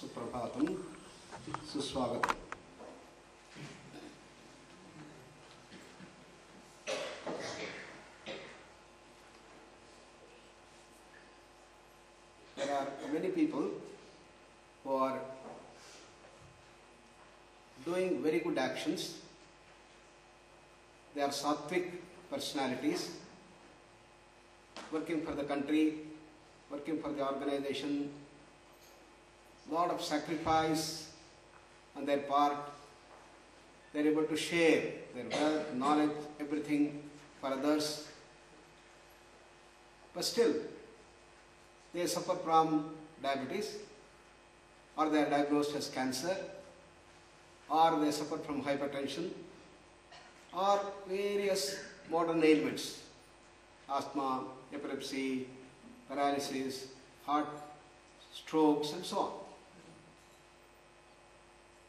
Suprabhatam सुस्वागत. There are many people who are doing very good actions. They are sattvic personalities, working for the country, working for the organization, lot of sacrifice on their part. They are able to share their wealth, knowledge, everything for others. But still, they suffer from diabetes, or they are diagnosed as cancer, or they suffer from hypertension, or various modern ailments, asthma, epilepsy, paralysis, heart, strokes, and so on.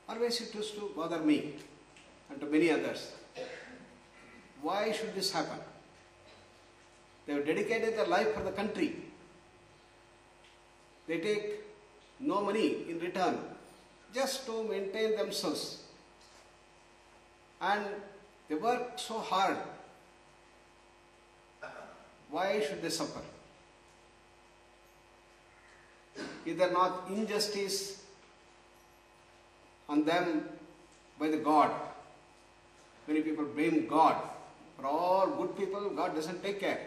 Always it used to bother me and to many others. Why should this happen? They have dedicated their life for the country. They take no money in return just to maintain themselves. And they work so hard. Why should they suffer? Is there not injustice on them by the God? Many people blame God. For all good people, God doesn't take care.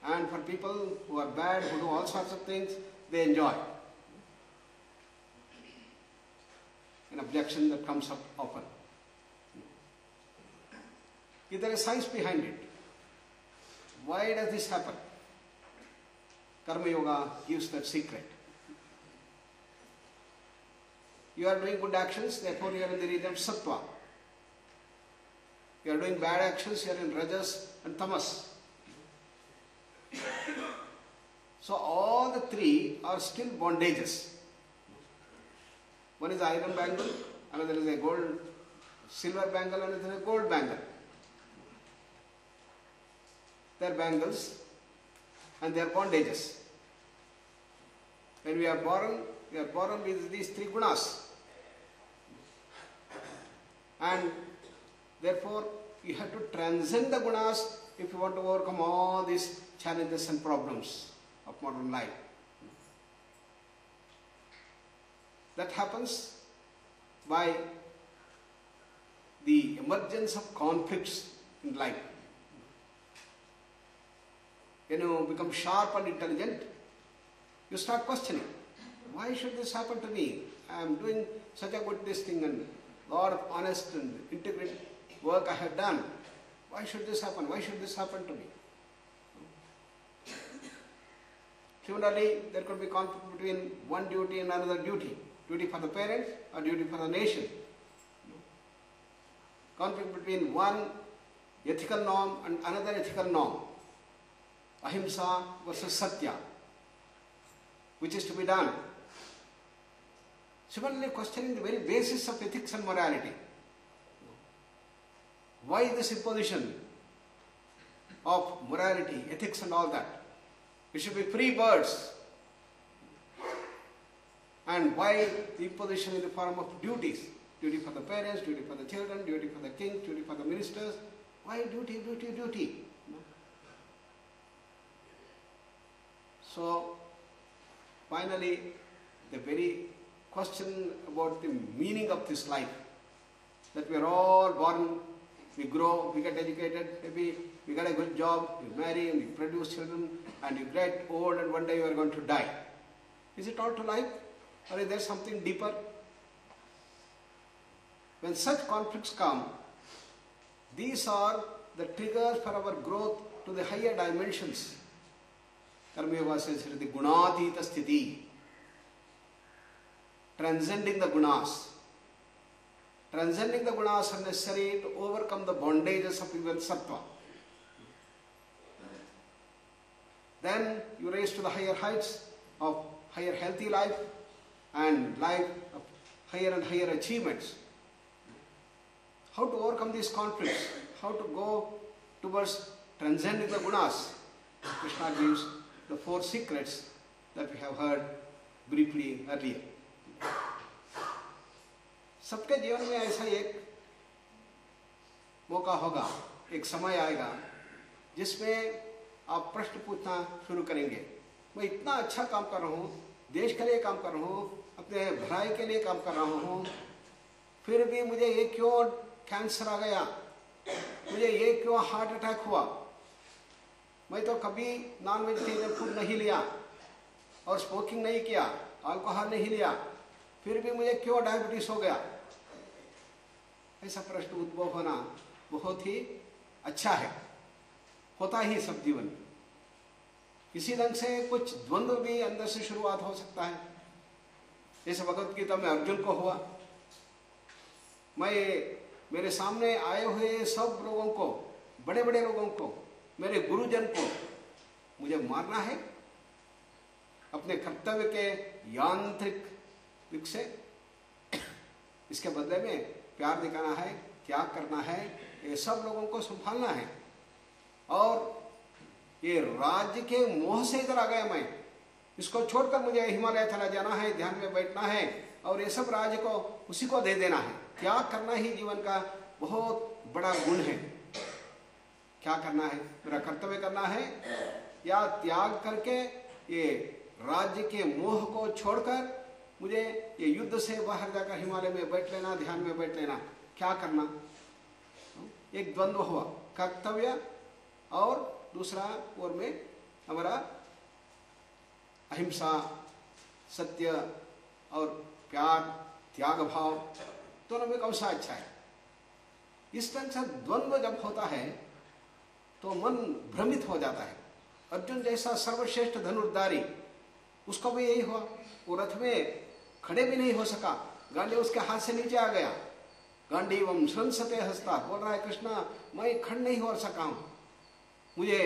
And for people who are bad, who do all sorts of things, they enjoy. An objection that comes up often. Is there a science behind it? Why does this happen? Karma Yoga gives that secret. You are doing good actions, therefore you are in the region of Sattva. You are doing bad actions, you are in Rajas and Tamas. So all the three are still bondages. One is iron bangle, another is a silver bangle, another is a gold bangle. They are bangles and they are bondages. When we are born with these three gunas. And therefore, you have to transcend the gunas if you want to overcome all these challenges and problems of modern life. That happens by the emergence of conflicts in life. When you become sharp and intelligent, you start questioning. Why should this happen to me? I am doing such a good this thing and lot of honest and integrate work I have done. Why should this happen? Why should this happen to me? Similarly, there could be conflict between one duty and another duty. Duty for the parents or duty for the nation. Conflict between one ethical norm and another ethical norm. Ahimsa versus Satya. Which is to be done? Similarly, questioning the very basis of ethics and morality. Why this imposition of morality, ethics and all that? We should be free birds. And why the imposition in the form of duties? Duty for the parents, duty for the children, duty for the king, duty for the ministers. Why duty, duty, duty? So, finally, the very question about the meaning of this life, that we are all born, we grow, we get educated, maybe we get a good job, you marry and you produce children and you get old and one day you are going to die. Is it all to life or is there something deeper? When such conflicts come, these are the triggers for our growth to the higher dimensions. Karma Yoga says it is the gunatita sthiti. Transcending the gunas. Transcending the gunas are necessary to overcome the bondages of even sattva. Then you raise to the higher heights of higher healthy life and life of higher and higher achievements. How to overcome these conflicts? How to go towards transcending the gunas? Krishna gives the 4 secrets that we have heard briefly earlier. सबके जीवन में ऐसा एक मौका होगा, एक समय आएगा जिसमें आप प्रश्न पूछना शुरू करेंगे, मैं इतना अच्छा काम कर रहा हूँ, देश के लिए काम कर रहा हूँ, अपने भलाई के लिए काम कर रहा हूँ, फिर भी मुझे ये क्यों कैंसर आ गया, मुझे ये क्यों हार्ट अटैक हुआ, मैं तो कभी नॉन वेजिटेरियन फूड नहीं लिया और स्मोकिंग नहीं किया, अल्कोहल नहीं लिया, फिर भी मुझे क्यों डायबिटीज हो गया। ऐसा प्रश्न उद्भव होना बहुत ही अच्छा है, होता ही सब जीवन में। किसी ढंग से कुछ द्वंद्व भी अंदर से शुरुआत हो सकता है। जैसे भगवत गीता में अर्जुन को हुआ, मैं मेरे सामने आए हुए सब लोगों को, बड़े बड़े लोगों को, मेरे गुरुजन को मुझे मारना है अपने कर्तव्य के यांत्रिक दिक से, इसके बदले में प्यार दिखाना है, त्याग करना है, ये सब लोगों को संभालना है। और ये राज्य के मोह से इधर आ गया मैं, इसको छोड़कर मुझे हिमालय चला जाना है, ध्यान में बैठना है और ये सब राज्य को उसी को दे देना है। त्याग करना ही जीवन का बहुत बड़ा गुण है। क्या करना है, मेरा कर्तव्य करना है या त्याग करके ये राज्य के मोह को छोड़कर मुझे ये युद्ध से बाहर जाकर हिमालय में बैठ लेना, ध्यान में बैठ लेना, क्या करना। एक द्वंद्व हुआ, कर्तव्य और दूसरा ओर में हमारा अहिंसा, सत्य और प्यार, त्याग भाव, दोनों में कौन सा अच्छा है। इस तरह से द्वंद्व जब होता है तो मन भ्रमित हो जाता है। अर्जुन जैसा सर्वश्रेष्ठ धनुर्धारी, उसको भी यही हुआ, वो रथ में खड़े भी नहीं हो सका, गांडी उसके हाथ से नीचे आ गया। गांडीवम संसते हस्ता, बोल रहा है कृष्णा मैं खड़ नहीं हो सका हूं, मुझे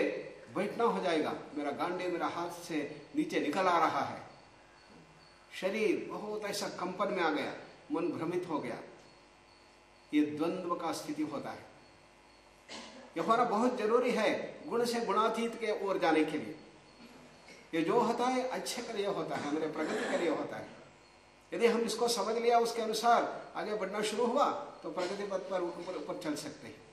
बैठना हो जाएगा, मेरा गांडी मेरा हाथ से नीचे निकल आ रहा है। शरीर बहुत ऐसा कंपन में आ गया, मन भ्रमित हो गया। ये द्वंद्व का स्थिति होता है। यह होना बहुत जरूरी है गुण से गुणातीत के ओर जाने के लिए। ये जो होता है अच्छे के लिए होता है, हमारे प्रगति के लिए होता है। यदि हम इसको समझ लिया, उसके अनुसार आगे बढ़ना शुरू हुआ तो प्रगति पथ पर ऊपर चल सकते हैं।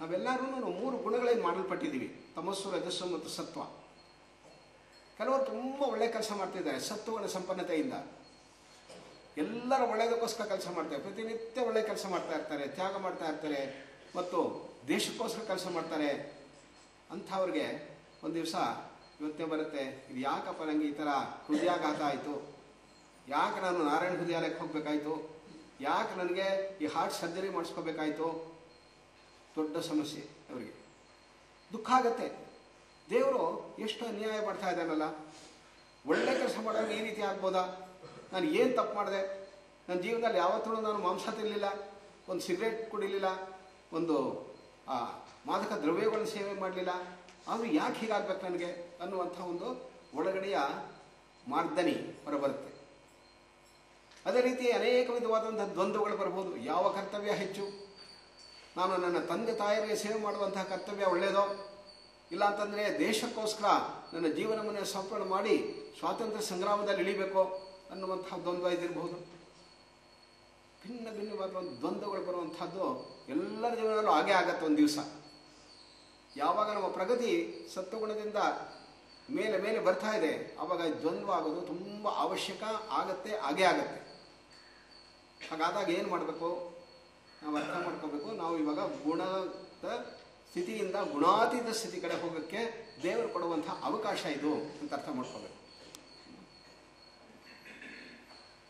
ನಾವೆಲ್ಲರೂ 3 ಗುಣಗಳಲ್ಲಿ ಮಾಡಲ್ಪಟ್ಟಿದ್ದೀವಿ, ತಮಸ್ಸು, ರಜಸ್ಸು ಮತ್ತು ಸತ್ವ. ಕೆಲವರು ತುಂಬ ಒಳ್ಳೆ ಕೆಲಸ ಮಾಡ್ತಿದ್ದಾರೆ ಸತ್ವಗಳ ಸಂಪನ್ನತೆಯಿಂದ, ಎಲ್ಲರ ಒಳ್ಳೆಯದಕ್ಕೋಸ್ಕರ ಕೆಲಸ ಮಾಡ್ತಾರೆ, ಪ್ರತಿನಿತ್ಯ ಒಳ್ಳೆ ಕೆಲಸ ಮಾಡ್ತಾ ಇರ್ತಾರೆ, ತ್ಯಾಗ ಮಾಡ್ತಾ ಇರ್ತಾರೆ ಮತ್ತು ದೇಶಕ್ಕೋಸ್ಕರ ಕೆಲಸ ಮಾಡ್ತಾರೆ. ಅಂಥವ್ರಿಗೆ ಒಂದು ದಿವಸ ಯೋಚನೆ ಬರುತ್ತೆ, ಇದು ಯಾಕಪ್ಪ ನನಗೆ ಈ ಥರ ಹೃದಯಾಘಾತ ಆಯಿತು, ಯಾಕೆ ನಾನು ನಾರಾಯಣ ಹೃದಯಾಲಯಕ್ಕೆ ಹೋಗಬೇಕಾಯಿತು, ಯಾಕೆ ನನಗೆ ಈ ಹಾರ್ಟ್ ಸರ್ಜರಿ ಮಾಡಿಸ್ಕೋಬೇಕಾಯಿತು. ದೊಡ್ಡ ಸಮಸ್ಯೆ ಅವರಿಗೆ, ದುಃಖ ಆಗತ್ತೆ. ದೇವರು ಎಷ್ಟು ಅನ್ಯಾಯ ಮಾಡ್ತಾ ಇದ್ದಾನಲ್ಲ, ಒಳ್ಳೆ ಕೆಲಸ ಮಾಡೋದು ಈ ರೀತಿ ಆಗ್ಬೋದಾ, ನಾನು ಏನು ತಪ್ಪು ಮಾಡಿದೆ, ನನ್ನ ಜೀವನದಲ್ಲಿ ಯಾವತ್ತೂ ನಾನು ಮಾಂಸ ತಿನ್ನಲಿಲ್ಲ, ಒಂದು ಸಿಗರೇಟ್ ಕುಡಿಲಿಲ್ಲ, ಒಂದು ಮಾದಕ ದ್ರವ್ಯಗಳನ್ನು ಸೇವೆ ಮಾಡಲಿಲ್ಲ, ಆದರೂ ಯಾಕೆ ಹೀಗಾಗಬೇಕು ನನಗೆ ಅನ್ನುವಂಥ ಒಂದು ಒಳಗಡೆಯ ಮಾರ್ದನಿ ಹೊರಬರುತ್ತೆ. ಅದೇ ರೀತಿ ಅನೇಕ ವಿಧವಾದಂಥ ದ್ವಂದ್ವಗಳು ಬರ್ಬೋದು. ಯಾವ ಕರ್ತವ್ಯ ಹೆಚ್ಚು, ನಾನು ನನ್ನ ತಂದೆ ತಾಯಿಗೆ ಸೇವೆ ಮಾಡುವಂತಹ ಕರ್ತವ್ಯ ಒಳ್ಳೆಯದೋ, ಇಲ್ಲ ಅಂತಂದರೆ ದೇಶಕ್ಕೋಸ್ಕರ ನನ್ನ ಜೀವನವನ್ನು ಸಮರ್ಪಣೆ ಮಾಡಿ ಸ್ವಾತಂತ್ರ್ಯ ಸಂಗ್ರಾಮದಲ್ಲಿ ಇಳಿಬೇಕೋ ಅನ್ನುವಂತಹ ದ್ವಂದ್ವ ಇದಿರಬಹುದು. ಭಿನ್ನ ಭಿನ್ನವಾದ ಒಂದು ದ್ವಂದ್ವಗಳು ಬರುವಂಥದ್ದು ಎಲ್ಲರ ಜೀವನದಲ್ಲೂ ಹಾಗೇ ಆಗತ್ತೆ ಒಂದು ದಿವಸ. ಯಾವಾಗ ನಮ್ಮ ಪ್ರಗತಿ ಸತ್ವಗುಣದಿಂದ ಮೇಲೆ ಮೇಲೆ ಬರ್ತಾ ಇದೆ, ಆವಾಗ ದ್ವಂದ್ವ ಆಗೋದು ತುಂಬ ಅವಶ್ಯಕ ಆಗತ್ತೆ, ಹಾಗೇ ಆಗತ್ತೆ. ಹಾಗಾದಾಗ ಏನು ಮಾಡಬೇಕು, ನಾವು ಅರ್ಥ ಮಾಡ್ಕೋಬೇಕು, ನಾವು ಇವಾಗ ಗುಣದ ಸ್ಥಿತಿಯಿಂದ ಗುಣಾತೀತ ಸ್ಥಿತಿ ಕಡೆ ಹೋಗೋಕ್ಕೆ ದೇವರು ಕೊಡುವಂಥ ಅವಕಾಶ ಇದು ಅಂತ ಅರ್ಥ ಮಾಡ್ಕೋಬೇಕು.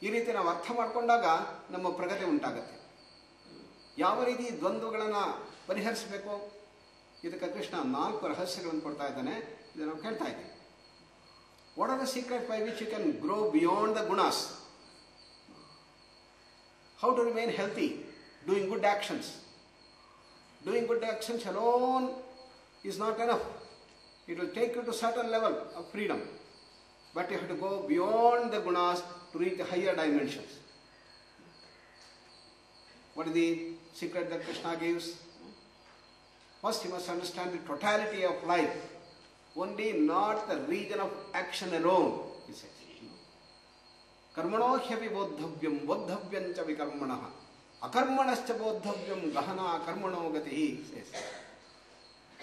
ಈ ರೀತಿ ನಾವು ಅರ್ಥ ಮಾಡಿಕೊಂಡಾಗ ನಮ್ಮ ಪ್ರಗತಿ ಉಂಟಾಗತ್ತೆ. ಯಾವ ರೀತಿ ದ್ವಂದ್ವಗಳನ್ನು ಪರಿಹರಿಸಬೇಕು, ಇದಕ್ಕೆ ಕೃಷ್ಣ 4 ರಹಸ್ಯಗಳನ್ನು ಕೊಡ್ತಾ ಇದ್ದಾನೆ. ಇದನ್ನು ನಾವು ಕೇಳ್ತಾ ಇದ್ದೀವಿ. What are the secret by which you can grow beyond the gunas? How to remain healthy? Doing good actions. Doing good actions alone is not enough. It will take you to a certain level of freedom. But you have to go beyond the gunas to reach the higher dimensions. What is the secret that Krishna gives? First you must understand the totality of life. Only not the region of action alone, he says. कर्मणो ह्यपि बोद्धव्यम बोद्धव्यं च विकर्मणः अकर्मणश्च बोद्धव्यम गहना कर्मणो गतिः.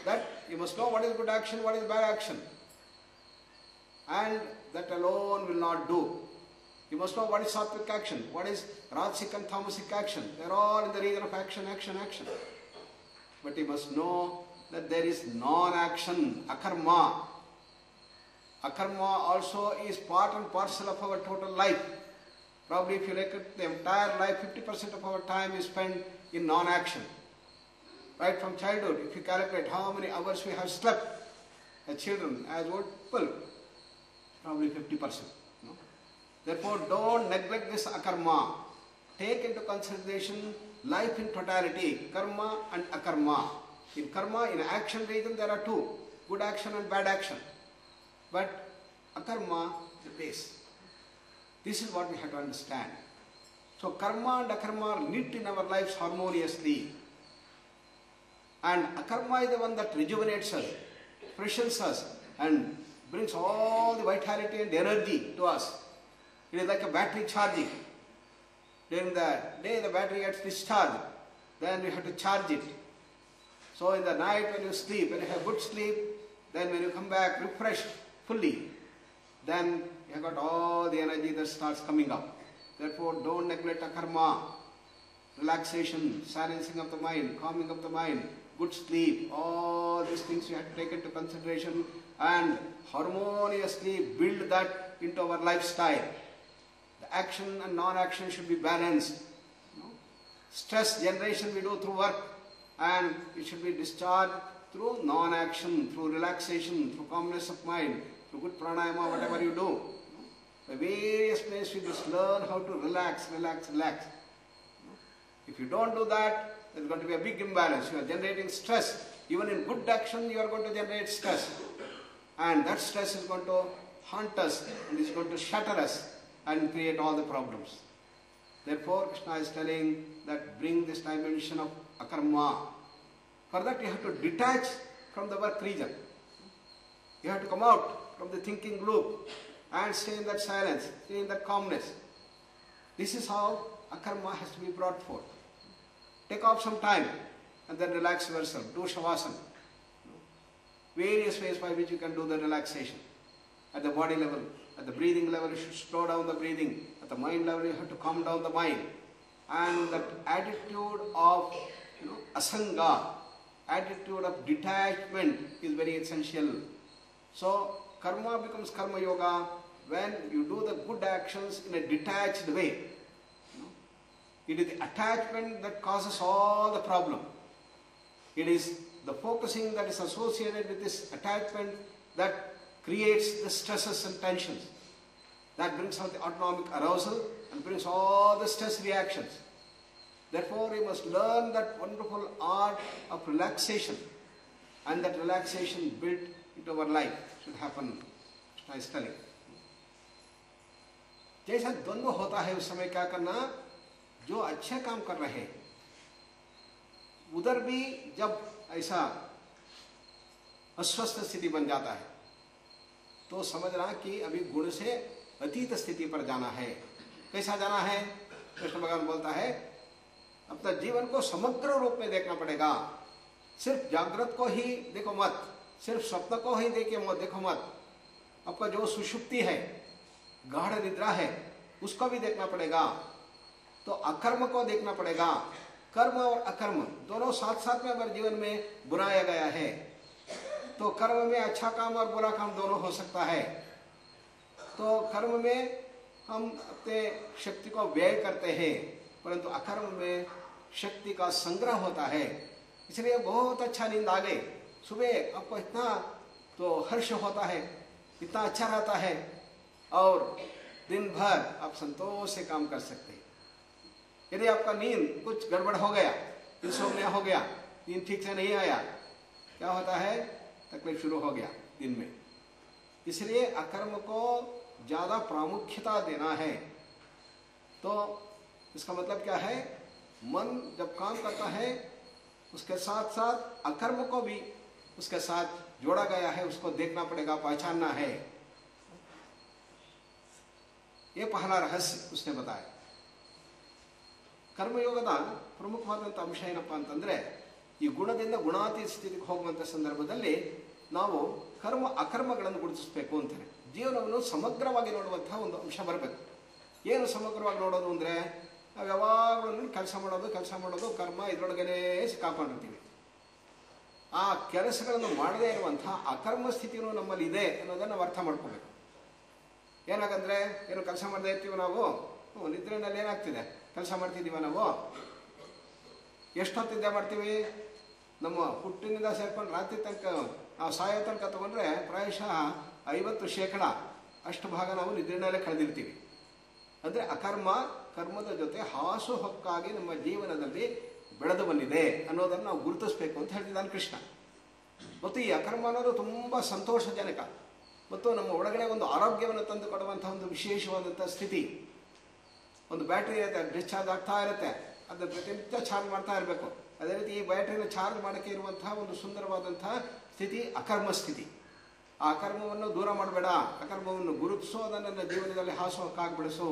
That you must know what is good action, what is bad action, and that alone will not do. You must know what is sattvic action, what is rajasic and tamasic action. They are all in the region of action, action, action. But you must know that there is non-action, akarma. Akarma also is part and parcel of our total life. Probably if you look at the entire life, 50% of our time is spent in non-action. Right from childhood, if you calculate how many hours we have slept as children, as old people, probably 50%. No? Therefore, don't neglect this akarma. Take into consideration life in totality, karma and akarma. In karma, in action region, there are two, good action and bad action. But akarma, the base. This is what we have to understand. So karma and akarma are knit in our lives harmoniously. And akarma is the one that rejuvenates us, freshens us, and brings all the vitality and energy to us. It is like a battery charging. During the day the battery gets discharged, then we have to charge it. So in the night when you sleep, when you have good sleep, then when you come back refreshed fully, then you have got all the energy that starts coming up. Therefore, don't neglect akarma. Relaxation, silencing of the mind, calming of the mind, good sleep, all these things you have to take into consideration and harmoniously build that into our lifestyle. The action and non-action should be balanced. Stress generation we do through work, and it should be discharged through non-action, through relaxation, through calmness of mind, through good pranayama, whatever you do. By various ways we must learn how to relax, relax, relax. If you don't do that, there's going to be a big imbalance. You are generating stress. Even in good action, you are going to generate stress. And that stress is going to haunt us and is going to shatter us and create all the problems. Therefore, Krishna is telling that bring this dimension of akarma. For that, you have to detach from the work region. You have to come out from the thinking loop and stay in that silence, stay in that calmness. This is how akarma has to be brought forth. Take off some time and then relax yourself. Do shavasana. Various ways by which you can do the relaxation. At the body level, at the breathing level, you should slow down the breathing. At the mind level, you have to calm down the mind. And that attitude of asanga, attitude of detachment is very essential. So, karma becomes karma yoga when you do the good actions in a detached way. It is the attachment that causes all the problem. It is the focusing that is associated with this attachment that creates the stresses and tensions. That brings out the autonomic arousal and brings all the stress reactions. Therefore, we must learn that wonderful art of relaxation, and that relaxation built into our life should happen. I was telling. जैसा द्वंद्व होता है उस समय क्या करना, जो अच्छे काम कर रहे उधर भी जब ऐसा अस्वस्थ स्थिति बन जाता है तो समझना कि अभी गुण से अतीत स्थिति पर जाना है. कैसा जाना है? कृष्ण भगवान बोलता है अपना जीवन को समग्र रूप में देखना पड़ेगा. सिर्फ जागृत को ही देखो मत, सिर्फ स्वप्न को ही देखो मत. आपका जो सुषुप्ति है, गाढ़ निद्रा है, उसको भी देखना पड़ेगा. तो अकर्म को देखना पड़ेगा. कर्म और अकर्म दोनों साथ साथ में अगर जीवन में बुलाया गया है तो कर्म में अच्छा काम और बुरा काम दोनों हो सकता है. तो कर्म में हम अपने शक्ति को व्यय करते हैं, परंतु अकर्म में शक्ति का संग्रह होता है. इसलिए बहुत अच्छा नींद आ गई, सुबह आपको इतना तो हर्ष होता है, इतना अच्छा रहता है और दिन भर आप संतोष से काम कर सकते हैं. यदि आपका नींद कुछ गड़बड़ हो गया, इंसोम्निया हो गया, नींद ठीक से नहीं आया, क्या होता है? तकलीफ शुरू हो गया दिन में. इसलिए अकर्म को ज्यादा प्रामुख्यता देना है. तो इसका मतलब क्या है? मन जब काम करता है उसके साथ साथ अकर्म को भी उसके साथ जोड़ा गया है, उसको देखना पड़ेगा, पहचानना है. ये पहला रहस्य उसने बताया. ಕರ್ಮಯೋಗದ ಪ್ರಮುಖವಾದಂಥ ಅಂಶ ಏನಪ್ಪಾ ಅಂತಂದರೆ, ಈ ಗುಣದಿಂದ ಗುಣಾತೀತ ಸ್ಥಿತಿಗೆ ಹೋಗುವಂಥ ಸಂದರ್ಭದಲ್ಲಿ ನಾವು ಕರ್ಮ ಅಕರ್ಮಗಳನ್ನು ಗುರುತಿಸಬೇಕು ಅಂತಾನೆ. ಜೀವನವನ್ನು ಸಮಗ್ರವಾಗಿ ನೋಡುವಂತಹ ಒಂದು ಅಂಶ ಬರಬೇಕು. ಏನು ಸಮಗ್ರವಾಗಿ ನೋಡೋದು ಅಂದರೆ, ನಾವು ಯಾವಾಗಲೂ ಕೆಲಸ ಮಾಡೋದು ಕರ್ಮ ಇದರೊಳಗೇ ಸಿಕ್ಕಾಕೊಂಡಿರ್ತೀವಿ. ಆ ಕೆಲಸಗಳನ್ನು ಮಾಡದೇ ಇರುವಂಥ ಅಕರ್ಮ ಸ್ಥಿತಿಯೂ ನಮ್ಮಲ್ಲಿ ಇದೆ ಅನ್ನೋದನ್ನು ನಾವು ಅರ್ಥ ಮಾಡ್ಕೋಬೇಕು. ಏನಾಗಂದರೆ, ಏನು ಕೆಲಸ ಮಾಡದೇ ಇರ್ತೀವಿ ನಾವು, ನಿದ್ರೆಯಲ್ಲಿ ಏನಾಗ್ತಿದೆ, ಕೆಲಸ ಮಾಡ್ತಿದ್ದೀವ ನಾವು, ಎಷ್ಟೊತ್ತಿದ್ದೆ ಮಾಡ್ತೀವಿ, ನಮ್ಮ ಹುಟ್ಟಿನಿಂದ ಸೇರ್ಕೊಂಡು ರಾತ್ರಿ ತನಕ ನಾವು ಸಾಯೋ ತನಕ ತಗೊಂಡ್ರೆ ಪ್ರಾಯಶಃ 50% ಅಷ್ಟು ಭಾಗ ನಾವು ನಿದ್ರೆನಲ್ಲೇ ಕಳೆದಿರ್ತೀವಿ. ಅಂದರೆ ಅಕರ್ಮ ಕರ್ಮದ ಜೊತೆ ಹಾಸು ಹೊಕ್ಕಾಗಿ ನಮ್ಮ ಜೀವನದಲ್ಲಿ ಬೆಳೆದು ಬಂದಿದೆ ಅನ್ನೋದನ್ನು ನಾವು ಗುರುತಿಸಬೇಕು ಅಂತ ಹೇಳ್ತಿದ್ದಾನೆ ಕೃಷ್ಣ. ಮತ್ತು ಈ ಅಕರ್ಮ ಅನ್ನೋದು ತುಂಬ ಸಂತೋಷಜನಕ ಮತ್ತು ನಮ್ಮ ಒಳಗಡೆ ಒಂದು ಆರೋಗ್ಯವನ್ನು ತಂದು ಕೊಡುವಂಥ ಒಂದು ವಿಶೇಷವಾದಂಥ ಸ್ಥಿತಿ. ಒಂದು ಬ್ಯಾಟ್ರಿ ಇರುತ್ತೆ, ಡಿಸ್ಚಾರ್ಜ್ ಆಗ್ತಾ ಇರುತ್ತೆ, ಅದನ್ನು ಪ್ರತಿನಿತ್ಯ ಚಾರ್ಜ್ ಮಾಡ್ತಾ ಇರಬೇಕು. ಅದೇ ರೀತಿ ಈ ಬ್ಯಾಟ್ರಿನ ಚಾರ್ಜ್ ಮಾಡೋಕ್ಕೆ ಇರುವಂತಹ ಒಂದು ಸುಂದರವಾದಂತಹ ಸ್ಥಿತಿ ಅಕರ್ಮ ಸ್ಥಿತಿ. ಆ ಅಕರ್ಮವನ್ನು ದೂರ ಮಾಡಬೇಡ, ಅಕರ್ಮವನ್ನು ಗುರುತಿಸೋ, ಅದನ್ನು ನನ್ನ ಜೀವನದಲ್ಲಿ ಹಾಸುಹೊಕ್ಕಾಗಿ ಬೆಳೆಸು.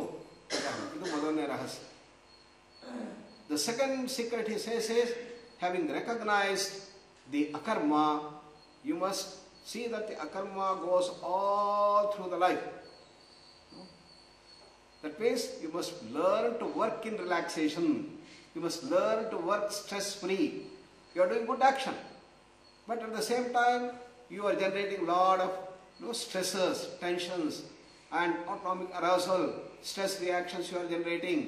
ಇದು ಮೊದಲನೇ ರಹಸ್ಯ. The second secret he says is, having recognized the akarma, you must see that the akarma goes all through the life. That means you must learn to work in relaxation. You must learn to work stress-free. You are doing good action, but at the same time you are generating a lot of stressors, tensions, and autonomic arousal, stress reactions you are generating.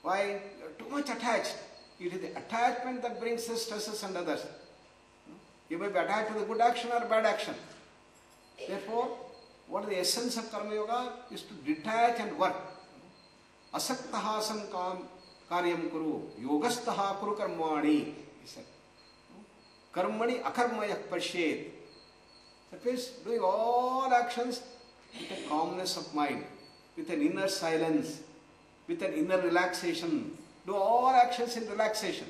Why? You are too much attached. It is the attachment that brings the stresses and others. You may be attached to the good action or bad action. Therefore, what is the essence of Karma Yoga is to detach and work. Asaktaha sankam karyam kuru, yogastaha kuru karmani, he said. Karmani akarmayak pashet. That means doing all actions with a calmness of mind, with an inner silence, with an inner relaxation. Do all actions in relaxation.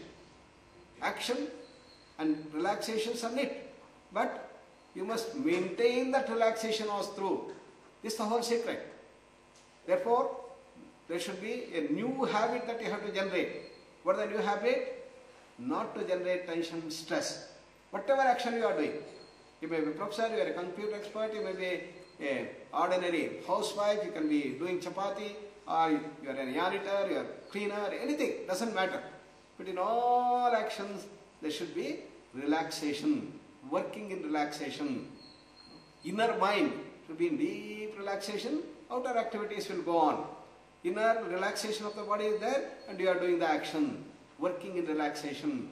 Action and relaxations are knit, but you must maintain that relaxation all through. This is the whole secret. Therefore, there should be a new habit that you have to generate. What is the new habit? Not to generate tension, stress. Whatever action you are doing. You may be a professor, you are a computer expert, you may be an ordinary housewife, you can be doing chapati, or you are an janitor, you are a cleaner, anything, doesn't matter. But in all actions, there should be relaxation, working in relaxation. Inner mind should be in deep relaxation, outer activities will go on. Inner relaxation of the body is there, and you are doing the action, working in relaxation.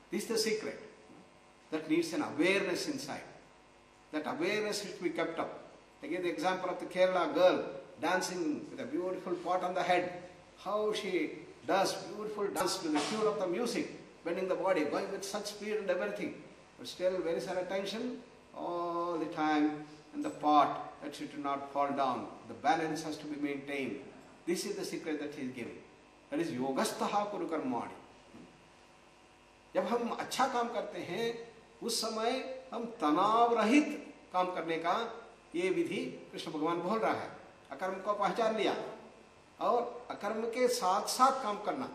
This is the secret. That needs an awareness inside. That awareness should be kept up. I give the example of the Kerala girl dancing with a beautiful pot on the head. How she does beautiful dance to the tune of the music, bending the body, going with such speed and everything. But still there is an attention all the time in the pot that she should not fall down. The balance has to be maintained. This is the secret that he is giving. That is yogastaha kuru karmani. जब हम अच्छा काम करते हैं उस समय हम तनाव रहित काम करने का ये विधि कृष्ण भगवान बोल रहा है. अकर्म को पहचान लिया और अकर्म के साथ साथ काम करना,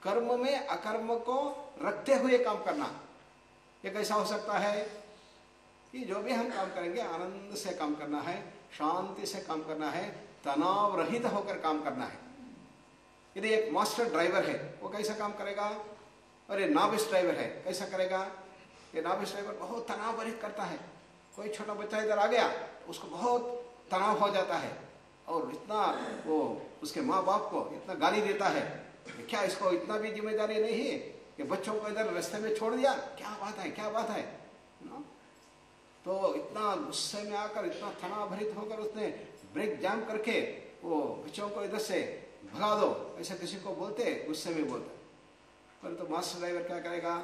कर्म में अकर्म को रखते हुए काम करना. ये कैसा हो सकता है कि जो भी हम काम करेंगे आनंद से काम करना है, शांति से काम करना है, तनाव रहित होकर काम करना है. यदि एक मास्टर ड्राइवर है वो कैसा काम करेगा, और ये नॉविस ड्राइवर है कैसा करेगा. ये नॉविस ड्राइवर बहुत तनाव भरित करता है. कोई छोटा बच्चा इधर आ गया उसको बहुत तनाव हो जाता है और इतना वो उसके माँ बाप को इतना गाली देता है. क्या इसको इतना भी जिम्मेदारी नहीं है कि बच्चों को इधर रास्ते में छोड़ दिया, क्या बात है, क्या बात है. तो इतना गुस्से में आकर इतना तनाव भरित होकर उसने ब्रेक जाम करके वो बच्चों को इधर से भगा दो, ऐसा किसी को बोलते, गुस्से में बोलते. परंतु मास्टर ड्राइवर क्या करेगा,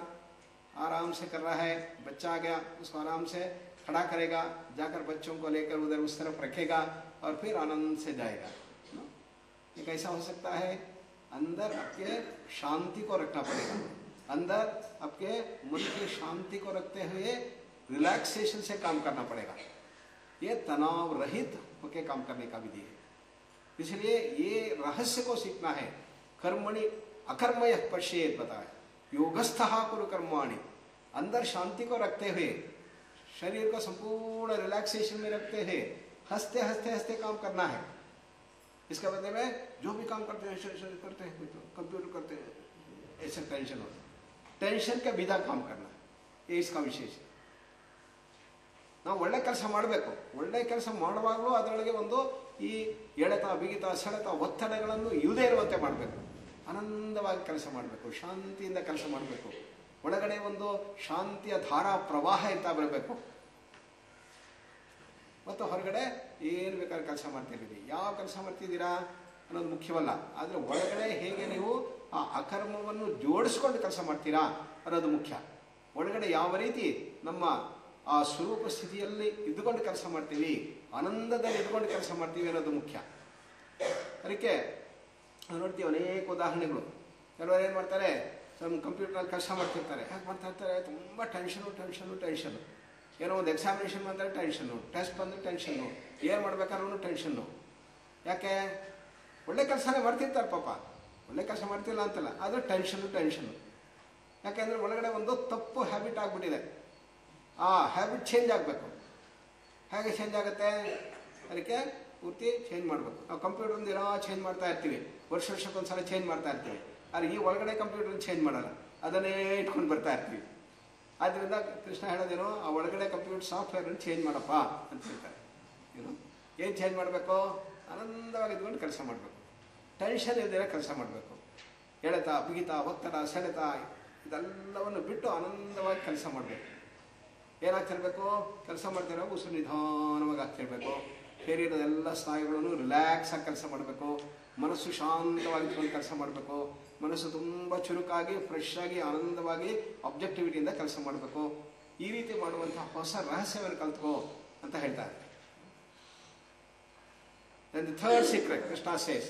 आराम से कर रहा है, बच्चा आ गया उसको आराम से खड़ा करेगा, जाकर बच्चों को लेकर उधर उस तरफ रखेगा और फिर आनंद से जाएगा. ये कैसा हो सकता है, अंदर आपके शांति को रखना पड़ेगा. अंदर आपके मन की शांति को रखते हुए रिलैक्सेशन से काम करना पड़ेगा. ये तनाव रहित होके काम करने का विधि है। इसलिए ये रहस्य को सीखना है। कर्मणि अकर्मय पश्येत बताया, योगस्थः कुरु कर्माणि, अंदर शांति को रखते हुए, शरीर को संपूर्ण रिलैक्सेशन में रखते हुए हंसते हंसते हंसते काम करना है। इसके बदले में जो भी काम करते हैं करते हैं, कंप्यूटर करते हैं, ऐसे टेंशन होता है, टेंशन के बिना काम करना है, ये इसका विशेष है। ನಾವು ಒಳ್ಳೆ ಕೆಲಸ ಮಾಡಬೇಕು, ಒಳ್ಳೆ ಕೆಲಸ ಮಾಡುವಾಗಲೂ ಅದರೊಳಗೆ ಒಂದು ಈ ಎಳೆತ ಬಿಗಿತ ಸೆಳೆತ ಒತ್ತಡಗಳನ್ನು ಇಲ್ಲದೇ ಇರುವಂತೆ ಮಾಡಬೇಕು, ಆನಂದವಾಗಿ ಕೆಲಸ ಮಾಡಬೇಕು, ಶಾಂತಿಯಿಂದ ಕೆಲಸ ಮಾಡಬೇಕು, ಒಳಗಡೆ ಒಂದು ಶಾಂತಿಯ ಧಾರಾ ಪ್ರವಾಹ ಇರ್ತಾ ಬರಬೇಕು. ಮತ್ತು ಹೊರಗಡೆ ಏನು ಬೇಕಾದ್ರೆ ಕೆಲಸ ಮಾಡ್ತಿದ್ದೀರಿ, ಯಾವ ಕೆಲಸ ಮಾಡ್ತಿದ್ದೀರಾ ಅನ್ನೋದು ಮುಖ್ಯವಲ್ಲ, ಆದರೆ ಒಳಗಡೆ ಹೇಗೆ ನೀವು ಆ ಅಕರ್ಮವನ್ನು ಜೋಡಿಸ್ಕೊಂಡು ಕೆಲಸ ಮಾಡ್ತೀರಾ ಅನ್ನೋದು ಮುಖ್ಯ. ಒಳಗಡೆ ಯಾವ ರೀತಿ ನಮ್ಮ ಆ ಸ್ವರೂಪ ಸ್ಥಿತಿಯಲ್ಲಿ ಇದ್ದುಕೊಂಡು ಕೆಲಸ ಮಾಡ್ತೀವಿ, ಆನಂದದಲ್ಲಿ ಇದ್ದುಕೊಂಡು ಕೆಲಸ ಮಾಡ್ತೀವಿ ಅನ್ನೋದು ಮುಖ್ಯ. ಅದಕ್ಕೆ ನೋಡ್ತೀವಿ ಅನೇಕ ಉದಾಹರಣೆಗಳು. ಕೆಲವರು ಏನು ಮಾಡ್ತಾರೆ, ನಮ್ಮ ಕಂಪ್ಯೂಟರ್ನಲ್ಲಿ ಕೆಲಸ ಮಾಡ್ತಿರ್ತಾರೆ, ಹೇಗೆ ಮಾಡ್ತಾ ಇರ್ತಾರೆ, ತುಂಬ ಟೆನ್ಷನ್ನು. ಏನೋ ಒಂದು ಎಕ್ಸಾಮಿನೇಷನ್ ಬಂದರೆ ಟೆನ್ಷನ್ನು, ಟೆಸ್ಟ್ ಬಂದರೆ ಟೆನ್ಷನ್ನು, ಏನು ಮಾಡ್ಬೇಕಾದ್ರೂ ಟೆನ್ಷನ್ನು. ಯಾಕೆ? ಒಳ್ಳೆ ಕೆಲಸನೇ ಮಾಡ್ತಿರ್ತಾರೆ ಪಾಪ, ಒಳ್ಳೆ ಕೆಲಸ ಮಾಡ್ತಿಲ್ಲ ಅಂತಲ್ಲ, ಆದರೆ ಟೆನ್ಷನ್ನು. ಯಾಕೆಂದರೆ ಒಳಗಡೆ ಒಂದು ತಪ್ಪು ಹ್ಯಾಬಿಟ್ ಆಗಿಬಿಟ್ಟಿದೆ. ಆ ಹ್ಯಾಬಿಟ್ ಚೇಂಜ್ ಆಗಬೇಕು. ಹೇಗೆ ಚೇಂಜ್ ಆಗುತ್ತೆ? ಅದಕ್ಕೆ ಪೂರ್ತಿ ಚೇಂಜ್ ಮಾಡಬೇಕು. ನಾವು ಕಂಪ್ಯೂಟರ್ ದಿನ ಚೇಂಜ್ ಮಾಡ್ತಾ ಇರ್ತೀವಿ, ವರ್ಷಕ್ಕೊಂದ್ಸಲ ಚೇಂಜ್ ಮಾಡ್ತಾ ಇರ್ತೀವಿ, ಆದರೆ ಈ ಒಳಗಡೆ ಕಂಪ್ಯೂಟರ್ ಚೇಂಜ್ ಮಾಡಲ್ಲ, ಅದನ್ನೇ ಇಟ್ಕೊಂಡು ಬರ್ತಾ ಇರ್ತೀವಿ. ಆದ್ದರಿಂದ ಕೃಷ್ಣ ಹೇಳೋದೇನೋ, ಆ ಒಳಗಡೆ ಕಂಪ್ಯೂಟರ್ ಸಾಫ್ಟ್ವೇರನ್ನು ಚೇಂಜ್ ಮಾಡಪ್ಪ ಅಂತ ಹೇಳ್ತಾರೆ. ಏನು ಚೇಂಜ್ ಮಾಡಬೇಕು? ಆನಂದವಾಗಿ ಇದ್ಕೊಂಡು ಕೆಲಸ ಮಾಡಬೇಕು, ಟೆನ್ಷನ್ ಇಲ್ಲದೆ ಕೆಲಸ ಮಾಡಬೇಕು. ಎಳೆತ ಬಿಗಿತ ಒತ್ತಡ ಸೆಳೆತ ಇದೆಲ್ಲವನ್ನು ಬಿಟ್ಟು ಆನಂದವಾಗಿ ಕೆಲಸ ಮಾಡಬೇಕು. ಏನಾಗ್ತಿರ್ಬೇಕು? ಕೆಲಸ ಮಾಡ್ತಿರೋ ಉಸಿರು ನಿಧಾನವಾಗಿ ಆಗ್ತಿರ್ಬೇಕು, ಶರೀರದ ಎಲ್ಲ ಸ್ನಾಯುಗಳನ್ನು ರಿಲ್ಯಾಕ್ಸ್ ಆಗಿ ಕೆಲಸ ಮಾಡಬೇಕು, ಮನಸ್ಸು ಶಾಂತವಾಗಿ ಕೆಲಸ ಮಾಡಬೇಕು, ಮನಸ್ಸು ತುಂಬ ಚುರುಕಾಗಿ ಫ್ರೆಶ್ ಆಗಿ ಆನಂದವಾಗಿ ಆಬ್ಜೆಕ್ಟಿವಿಟಿಯಿಂದ ಕೆಲಸ ಮಾಡಬೇಕು. ಈ ರೀತಿ ಮಾಡುವಂತಹ ಹೊಸ ರಹಸ್ಯವನ್ನು ಕಲ್ತ್ಕೋ ಅಂತ ಹೇಳ್ತಾರೆ. Then the third secret, Krishna says,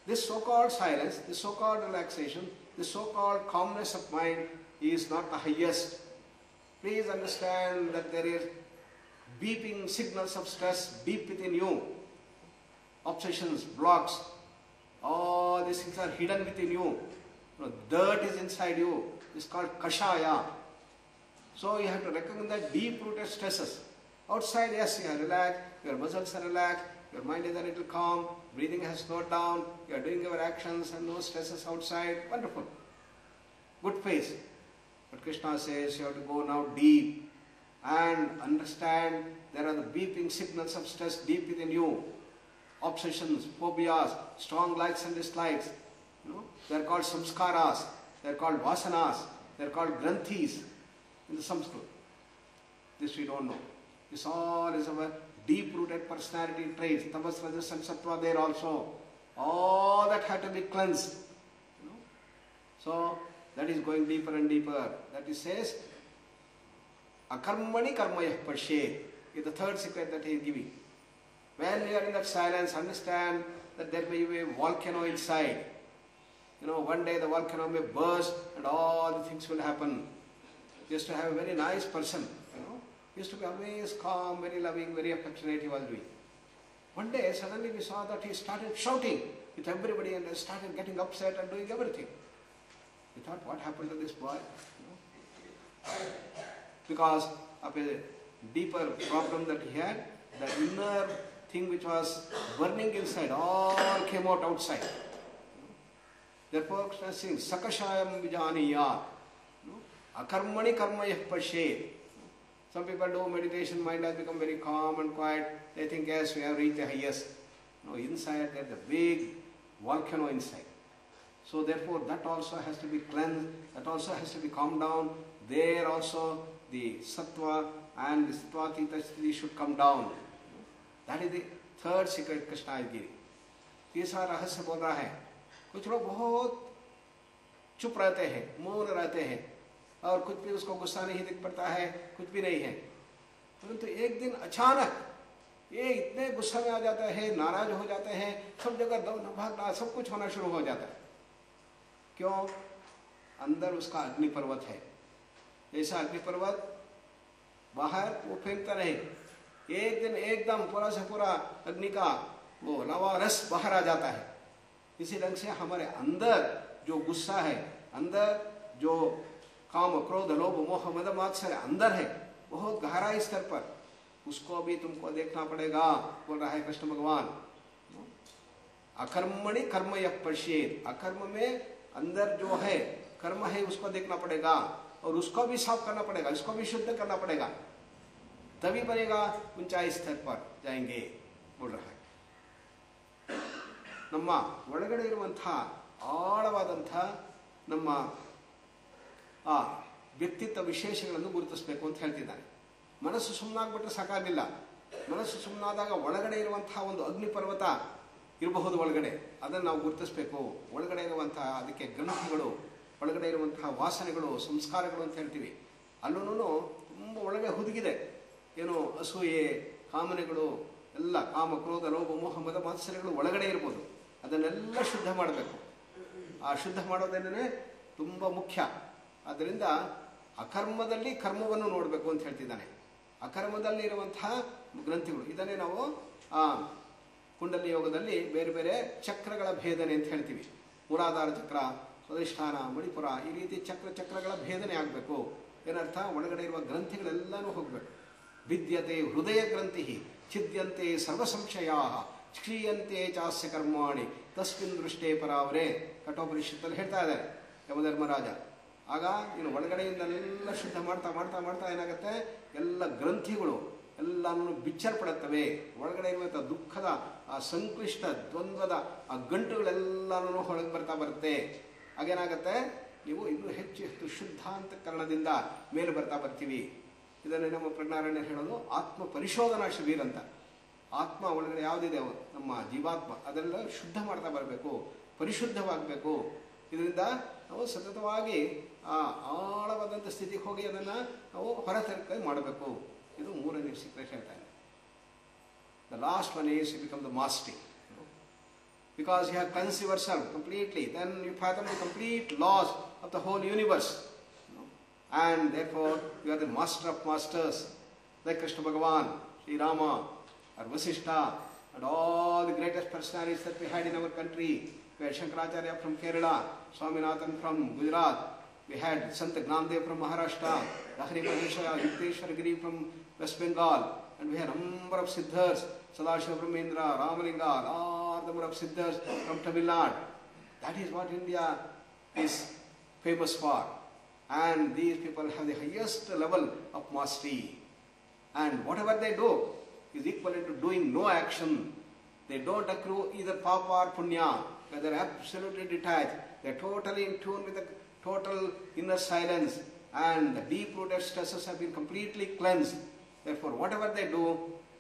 this so-called silence, this so-called relaxation, this so-called calmness of mind is not the highest. Please understand that there is beeping signals of stress deep within you. Obsessions, blocks, all these things are hidden within you. Dirt is inside you. It's called kashaya. So you have to recognize that deep-rooted stresses. Outside, yes, you are relaxed, your muscles are relaxed, your mind is a little calm, breathing has slowed down, you are doing your actions and no stresses outside. Wonderful. Good face. But Krishna says you have to go now deep and understand there are the beeping signals of stress deep within you. Obsessions, phobias, strong likes and dislikes. They are called samskaras, they are called vasanas, they are called granthis in the Sanskrit. This we don't know. This all is our deep-rooted personality traits. Tamas, rajas and sattva there also. All that have to be cleansed. So that is going deeper and deeper. That it says, akarmani karmayah pashyet is the third secret that he is giving. When you are in that silence, understand that there may be a volcano inside. One day the volcano may burst and all the things will happen. Used to have a very nice person, used to be always calm, very loving, very affectionate he was doing. One day suddenly we saw that he started shouting with everybody and started getting upset and doing everything. We thought, what happened to this boy? Because of a deeper problem that he had, the inner thing which was burning inside all came out outside. Therefore, Krishna is saying, sakashayam vijaniyat, akarmani karmayah pashyet. Some people do meditation, mind has become very calm and quiet. They think, yes, we have reached the highest. Inside there is a big volcano inside. So therefore, that also has to be cleansed, that also has to be calmed down. There also the sattva and the sattva-tita sthiti should come down. That is the third secret Krishna is giving. तीसरा रहस्य बोल रहा है, कुछ लोग बहुत चुप रहते हैं, मौन रहते हैं, और कुछ भी उसको गुस्सा नहीं दिख पड़ता है, कुछ भी नहीं है, परंतु एक दिन अचानक ये इतने गुस्सा में आ जाता है, नाराज हो जाते हैं, सब जगह दौड़ना भागना सब कुछ होना शुरू हो जाता है. क्यों? अंदर उसका अग्नि पर्वत है. जैसा अग्नि पर्वत बाहर वो फेंकता रहे, एक दिन एकदम पूरा से पूरा अग्नि का वो लवा रस बाहर आ जाता है। इसी ढंग से हमारे अंदर जो गुस्सा है, अंदर जो काम क्रोध लोभ मोह मद मात्सर्य अंदर है बहुत गहराई स्तर पर, उसको भी तुमको देखना पड़ेगा, बोल रहा है कृष्ण भगवान। अकर्मणि कर्म यः पश्येत्, अकर्म में अंदर जो है कर्म है उसको देखना पड़ेगा और उसको भी साफ करना पड़ेगा, इसको भी शुद्ध करना पड़ेगा, तभी बनेगा, ऊंचाई स्तर पर जाएंगे, बोल रहा है। ನಮ್ಮ ಒಳಗಡೆ ಇರುವಂಥ ಆಳವಾದಂಥ ನಮ್ಮ ಆ ವ್ಯಕ್ತಿತ್ವ ವಿಶೇಷಗಳನ್ನು ಗುರುತಿಸಬೇಕು ಅಂತ ಹೇಳ್ತಿದ್ದಾನೆ. ಮನಸ್ಸು ಸುಮ್ಮನಾಗ್ಬಿಟ್ರೆ ಸಾಕಾಗಿಲ್ಲ. ಮನಸ್ಸು ಸುಮ್ಮನಾದಾಗ ಒಳಗಡೆ ಇರುವಂತಹ ಒಂದು ಅಗ್ನಿ ಪರ್ವತ ಇರಬಹುದು ಒಳಗಡೆ, ಅದನ್ನು ನಾವು ಗುರುತಿಸಬೇಕು. ಒಳಗಡೆ ಇರುವಂತಹ ಅದಕ್ಕೆ ಗ್ರಂಥಿಗಳು, ಒಳಗಡೆ ಇರುವಂತಹ ವಾಸನೆಗಳು, ಸಂಸ್ಕಾರಗಳು ಅಂತ ಹೇಳ್ತೀವಿ. ಅಲ್ಲೂ ತುಂಬ ಒಳಗೆ ಹುದುಗಿದೆ, ಏನು ಅಸೂಯೆ, ಕಾಮನೆಗಳು ಎಲ್ಲ, ಕಾಮ ಕ್ರೋಧ ಲೋಭ ಮೋಹ ಮದ ಮಾತ್ಸರ್ಯಗಳು ಒಳಗಡೆ ಇರ್ಬೋದು. ಅದನ್ನೆಲ್ಲ ಶುದ್ಧ ಮಾಡಬೇಕು. ಆ ಶುದ್ಧ ಮಾಡೋದೇನೇ ತುಂಬ ಮುಖ್ಯ. ಆದ್ದರಿಂದ ಅಕರ್ಮದಲ್ಲಿ ಕರ್ಮವನ್ನು ನೋಡಬೇಕು ಅಂತ ಹೇಳ್ತಿದ್ದಾನೆ. ಅಕರ್ಮದಲ್ಲಿ ಇರುವಂತಹ ಗ್ರಂಥಿಗಳು, ಇದನ್ನೇ ನಾವು ಕುಂಡಲಿ ಯೋಗದಲ್ಲಿ ಬೇರೆ ಬೇರೆ ಚಕ್ರಗಳ ಭೇದನೆ ಅಂತ ಹೇಳ್ತೀವಿ. ಮೂಲಾಧಾರ ಚಕ್ರ, ಸ್ವಧಿಷ್ಠಾನ, ಮಣಿಪುರ, ಈ ರೀತಿ ಚಕ್ರಗಳ ಭೇದನೆ ಆಗಬೇಕು. ಏನರ್ಥ? ಒಳಗಡೆ ಇರುವ ಗ್ರಂಥಿಗಳೆಲ್ಲನೂ ಹೋಗಬೇಕು. ಭಿದ್ಯತೆ ಹೃದಯ ಗ್ರಂಥಿ ಛಿದ್ಯಂತೆ ಸರ್ವ ಸಂಶಯಾ ಕ್ಷೀಯಂತೆ ಚಾಸ್ಯ ಕರ್ಮಾಣಿ ತಸ್ಮಿನ್ ದೃಷ್ಟೇ ಪರಾವರೇ, ಕಠೋಪನಿಷತ್ತಲ್ಲಿ ಹೇಳ್ತಾ ಇದ್ದಾರೆ ಯಮಧರ್ಮರಾಜ. ಆಗ ಇನ್ನು ಒಳಗಡೆಯಿಂದೆಲ್ಲ ಶುದ್ಧ ಮಾಡ್ತಾ ಮಾಡ್ತಾ ಮಾಡ್ತಾ ಏನಾಗುತ್ತೆ, ಎಲ್ಲ ಗ್ರಂಥಿಗಳು ಎಲ್ಲನೂ ಬಿಚ್ಚಲ್ಪಡುತ್ತವೆ. ಒಳಗಡೆ ಇರುವಂಥ ದುಃಖದ ಆ ಸಂಕ್ಲಿಷ್ಟ ದ್ವಂದ್ವದ ಆ ಗಂಟುಗಳೆಲ್ಲನೂ ಹೊರಗೆ ಬರ್ತಾ ಬರುತ್ತೆ. ಹಾಗೇನಾಗುತ್ತೆ, ನೀವು ಇನ್ನೂ ಹೆಚ್ಚು ಹೆಚ್ಚು ಶುದ್ಧಾಂತಕರಣದಿಂದ ಮೇಲೆ ಬರ್ತಾ ಬರ್ತೀವಿ. ಇದನ್ನೇ ನಮ್ಮ ಪ್ರಜ್ಞಾರಣ್ಯ ಹೇಳೋದು ಆತ್ಮ ಪರಿಶೋಧನಾ ಶಿಬಿರ ಅಂತ. ಆತ್ಮ ಒಳಗಡೆ ಯಾವುದಿದೆ ನಮ್ಮ ಜೀವಾತ್ಮ, ಅದೆಲ್ಲ ಶುದ್ಧ ಮಾಡ್ತಾ ಬರಬೇಕು, ಪರಿಶುದ್ಧವಾಗಬೇಕು. ಇದರಿಂದ ನಾವು ಸತತವಾಗಿ ಆ ಆಳವಾದಂಥ ಸ್ಥಿತಿಗೆ ಹೋಗಿ ಅದನ್ನು ನಾವು ಹೊರತರಕ್ಕೆ ಮಾಡಬೇಕು. ಇದು ಮೂರನೇ ಸೀಕ್ರೆಟ್ ಹೇಳ್ತಾ ಇದೆ. The last one is you become the mastery. Because you have cleansed yourself completely, then you fathom the complete laws of the whole universe. And therefore, you are the master of masters, like Krishna Bhagavan, Sri Rama, or Vasishtha, and all the greatest personalities that we had in our country. We had Shankaracharya from Kerala, Swaminathan from Gujarat, we had Sant Gnandev from Maharashtra, Lahari Maheshwara, Yukteswar Giri from West Bengal, and we had a number of Siddhas, Sadashiva Brahmendra, Ramalinga, large number of Siddhas from Tamil Nadu. That is what India is famous for. And these people have the highest level of mastery. And whatever they do is equivalent to doing no action. They don't accrue either papa or punya. They are absolutely detached. They are totally in tune with the total inner silence. And the deep-rooted stresses have been completely cleansed. Therefore, whatever they do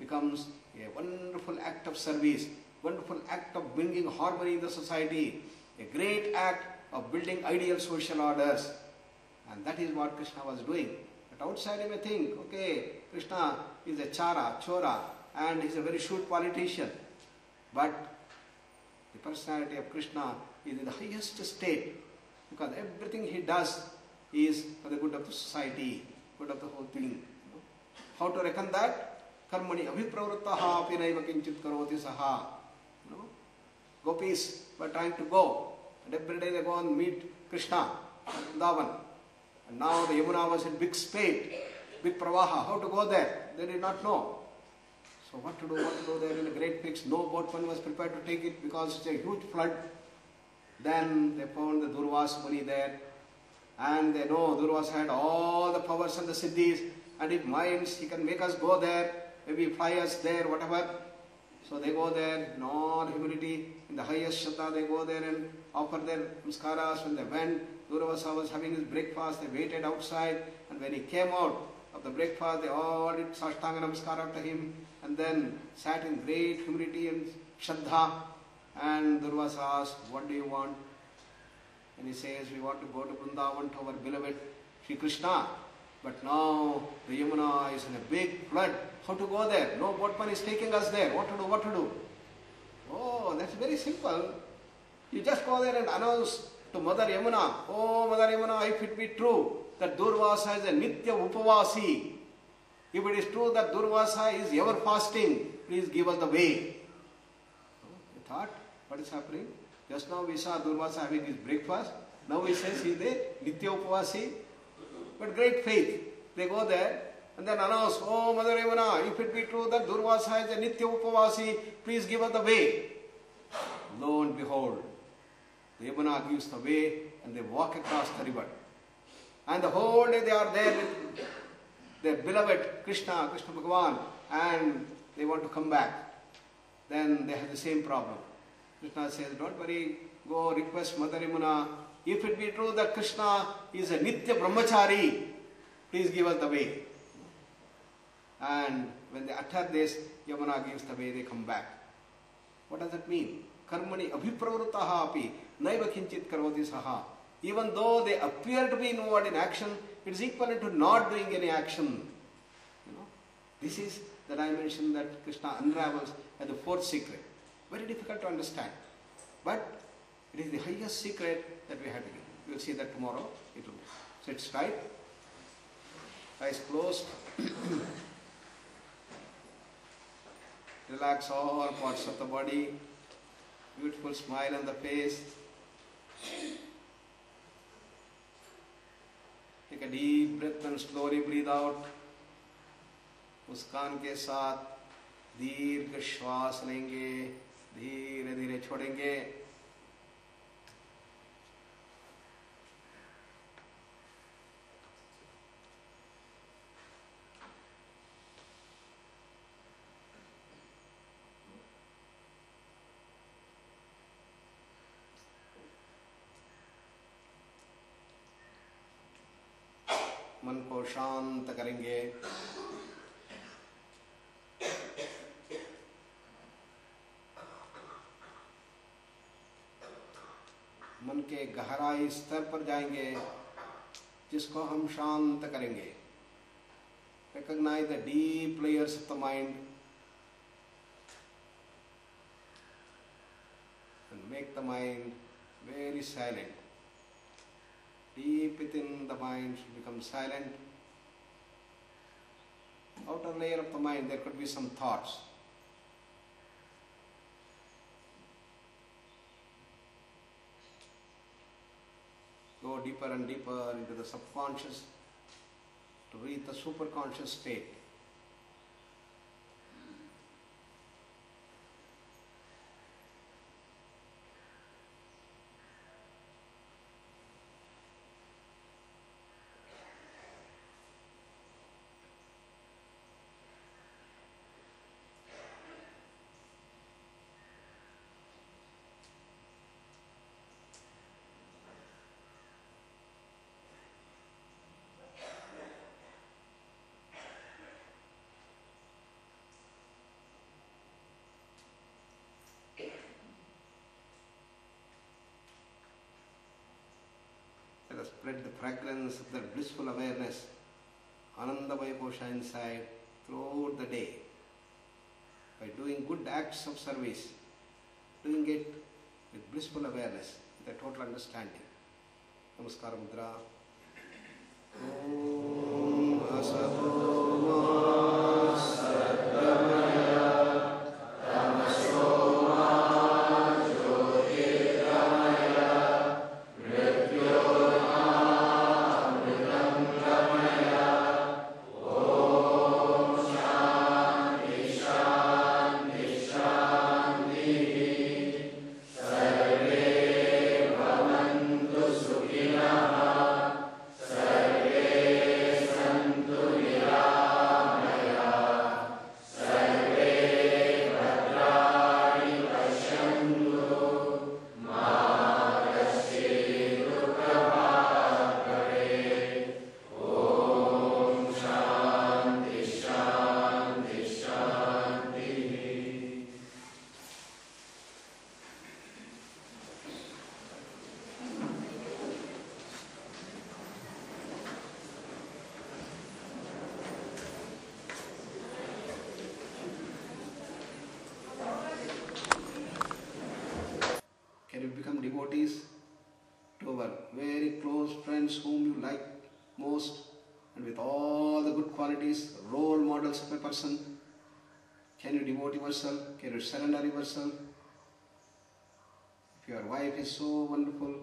becomes a wonderful act of service, wonderful act of bringing harmony in the society, a great act of building ideal social orders. And that is what Krishna was doing. But outside you may think, okay, Krishna is a chora, and he is a very shrewd politician. But the personality of Krishna is in the highest state, because everything he does is for the good of the society, good of the whole thing. How to reckon that? Karmani abhipravruttaha api naiva kinchit karoti saha. Gopis were trying to go, and every day they go and meet Krishna at Vrindavan. And now the Yamuna was in big spate, big pravaha. How to go there? They did not know. So what to do there in a great fix? No boatman was prepared to take it because it's a huge flood. Then they found the Durvasa Muni there, and they know Durvasa had all the powers and the siddhis, and if minds, he can make us go there, maybe fly us there, whatever. So they go there in all humility, in the highest shraddha, they go there and offer their namaskaras. When they went, Durvasa was having his breakfast, they waited outside, and when he came out of the breakfast, they all did sashtanga namaskara to him, and then sat in great humility and shraddha. And Durvasa asked, what do you want? And he says, we want to go to Vrindavan to our beloved Sri Krishna. But now the Yamuna is in a big flood. How to go there? No boatman is taking us there. What to do? Oh, that's very simple. You just go there and announce to Mother Yamuna, oh Mother Yamuna, if it be true that Durvasa is a Nitya Upavasi, If it is true that Durvasa is ever fasting, please give us the way. You thought, what is happening? Just now we saw Durvasa having his breakfast. Now he says he is a Nitya Upavasi. But great faith. They go there and then announce, oh Mother Yamuna, if it be true that Durvasa is a Nitya Upavasi, please give us the way. Lo and behold, the Yamuna gives the way and they walk across the river. And the whole day they are there with their beloved Krishna Bhagavan, and they want to come back. Then they have the same problem. Krishna says, don't worry, go request Mother Yamuna. If it be true that Krishna is a Nitya Brahmachari, please give us the way. And when they utter this, Yamuna gives the way, they come back. What does it mean? Karmani abhipravruttaha api naiva kinchit karvati saha. Even though they appear to be involved in action, it is equivalent to not doing any action. This is the dimension that Krishna unravels as the fourth secret. Very difficult to understand. But it is the highest secret that we have to give. We will see that tomorrow. It will sit straight. Eyes closed. Relax all parts of the body. Beautiful smile on the face. Take a deep breath and slowly breathe out. मुस्कान के साथ दीर्घ श्वास लेंगे, धीरे धीरे छोड़ेंगे. मन को शांत करेंगे. मन के गहराई स्तर पर जाएंगे, जिसको हम शांत करेंगे. Recognize the deep layers of the mind and make the mind very silent. Deep within the mind should become silent. Outer layer of the mind, there could be some thoughts. Go deeper and deeper into the subconscious to reach the superconscious state. Let us spread the fragrance of that blissful awareness, Anandamaya Kosha inside throughout the day by doing good acts of service, doing it with blissful awareness, with a total understanding. Namaskara Mudra. Om Asato Ma Sadgamaya Tamaso Ma Jyotirgamaya Mrityoramritam Gamaya. Om Shanti Shanti Shanti. Sarve Bhavantu Sukhinah. Sarve Santu Niramaya. Sarve Bhadrani Pashyantu. Ma Kaschitu Prabhat Bhavet. Om Shanti Shanti Shanti. Can you become devotees to our very close friends whom you like most and with all the good qualities, role models of a person. Can you devote yourself? Can you surrender yourself? If your wife is so wonderful,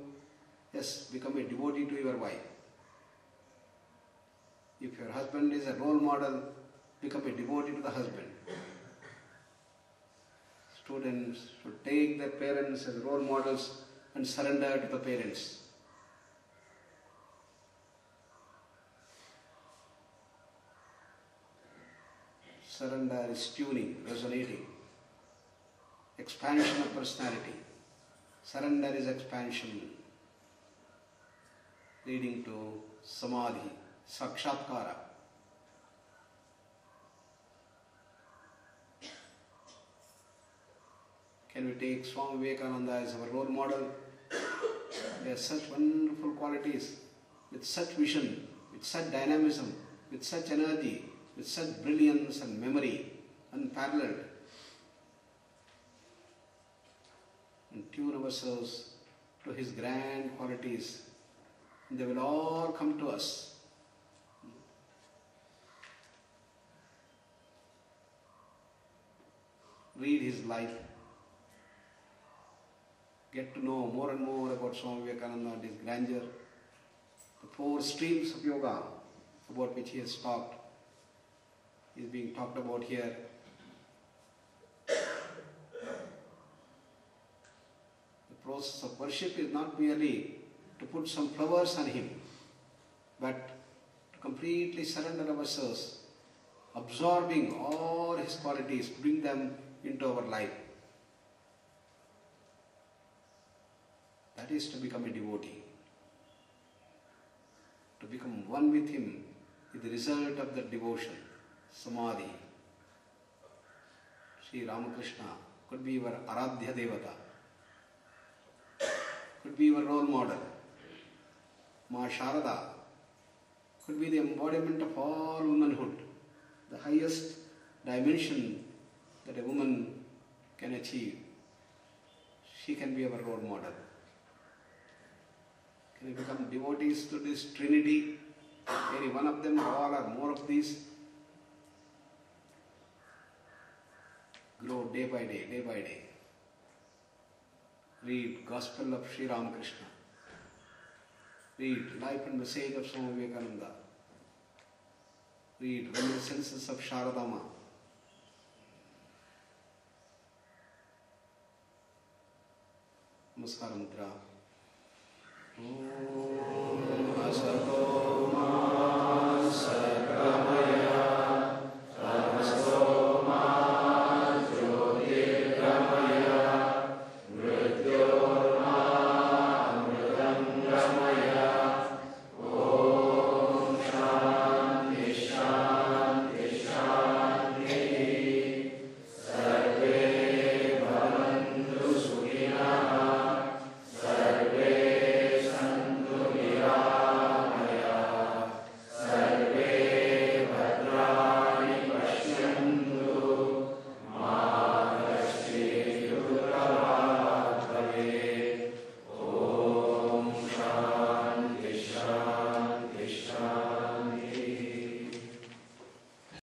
yes, become a devotee to your wife. If your husband is a role model, become a devotee to the husband. Students should take their parents as role models and surrender to the parents. Surrender is tuning, resonating. Expansion of personality. Surrender is expansion, leading to samadhi, sakshatkara. Can we take Swami Vivekananda as our role model? He has such wonderful qualities, with such vision, with such dynamism, with such energy, with such brilliance and memory, unparalleled. And tune ourselves to his grand qualities, and they will all come to us. Read his life. Get to know more and more about Swami Vivekananda and his grandeur. The 4 streams of yoga about which he has talked is being talked about here. The process of worship is not merely to put some flowers on him, but to completely surrender ourselves, absorbing all his qualities, bring them into our life. That is to become a devotee. To become one with him is the result of that devotion, samadhi. Sri Ramakrishna could be your Aradhya Devata, could be your role model. Ma Sharada could be the embodiment of all womanhood, the highest dimension that a woman can achieve. She can be our role model. Can we become devotees to this Trinity? Any one of them, or all, or more of these? Grow day by day, day by day. Read Gospel of Sri Ramakrishna. Read Life and Message of Swami Vivekananda. Read Reminiscences of Sharadama. Namaskara Mudra.